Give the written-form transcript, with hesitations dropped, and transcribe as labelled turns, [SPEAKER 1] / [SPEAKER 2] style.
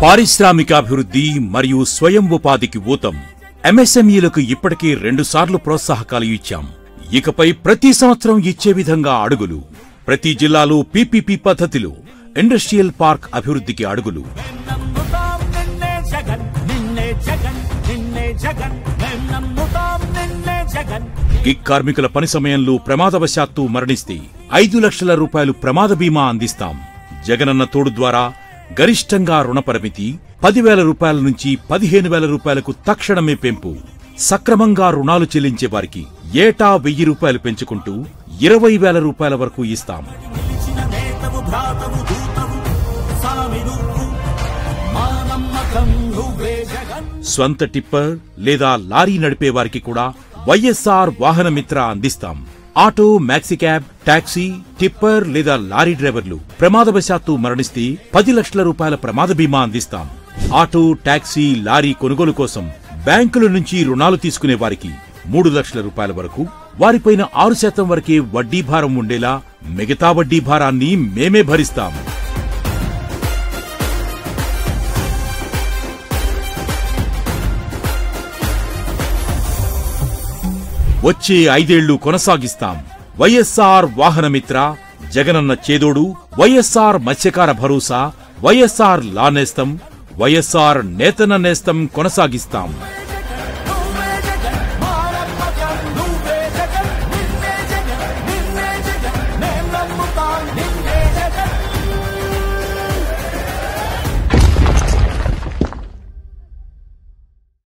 [SPEAKER 1] పారిశ్రామికాభివృద్ధి మరియు స్వయం ఉపాధికి ఊతం. ఎంఎస్ఎంఈలకు ఇప్పటికే 2 సార్లు ప్రోత్సాహకాలు ఇచ్చాం. ఇకపై ప్రతి సంవత్సరం ఇచ్చే విధంగా అడుగులు. ప్రతి జిల్లాలో పీపీపీ పద్ధతిలో ఇండస్ట్రియల్ పార్క్ అభివృద్ధికి అడుగులు. గిగ్ కార్మికుల పని సమయంలో ప్రమాదవశాత్తు మరణిస్తే 5 లక్షల రూపాయలు ప్రమాద బీమా అందిస్తాం. జగనన్న తోడు ద్వారా గరిష్టంగా రుణ పరిమితి 10,000 రూపాయల నుంచి 15,000 రూపాయలకు తక్షణమే పెంపు. సక్రమంగా రుణాలు చెల్లించే వారికి ఏటా 1,000 రూపాయలు పెంచుకుంటూ 20,000 రూపాయల వరకు ఇస్తాం. స్వంత టిప్పర్ లేదా లారీ నడిపే వారికి కూడా వైఎస్ఆర్ వాహన మిత్ర అందిస్తాం. ఆటో, మ్యాక్సిక్యాబ్, టాక్సీ, టిప్పర్ లేదా లారీ డ్రైవర్లు ప్రమాదవశాత్తు మరణిస్తే 10 లక్షల రూపాయల ప్రమాద బీమా అందిస్తాం. ఆటో, టాక్సీ, లారీ కొనుగోలు కోసం బ్యాంకుల నుంచి రుణాలు తీసుకునే వారికి 3 లక్షల రూపాయల వరకు, వారిపైన 6% వరకే వడ్డీ భారం ఉండేలా మిగతా వడ్డీ భారాన్ని మేమే భరిస్తాం. వచ్చే 5 ఏళ్లు కొనసాగిస్తాం. వైఎస్ఆర్ వాహన మిత్ర, జగనన్న చేదోడు, వైఎస్ఆర్ మత్స్యకార భరోసా, వైఎస్ఆర్ లా నేస్తం, వైఎస్ఆర్ నేతన్న నేస్తం కొనసాగిస్తాం.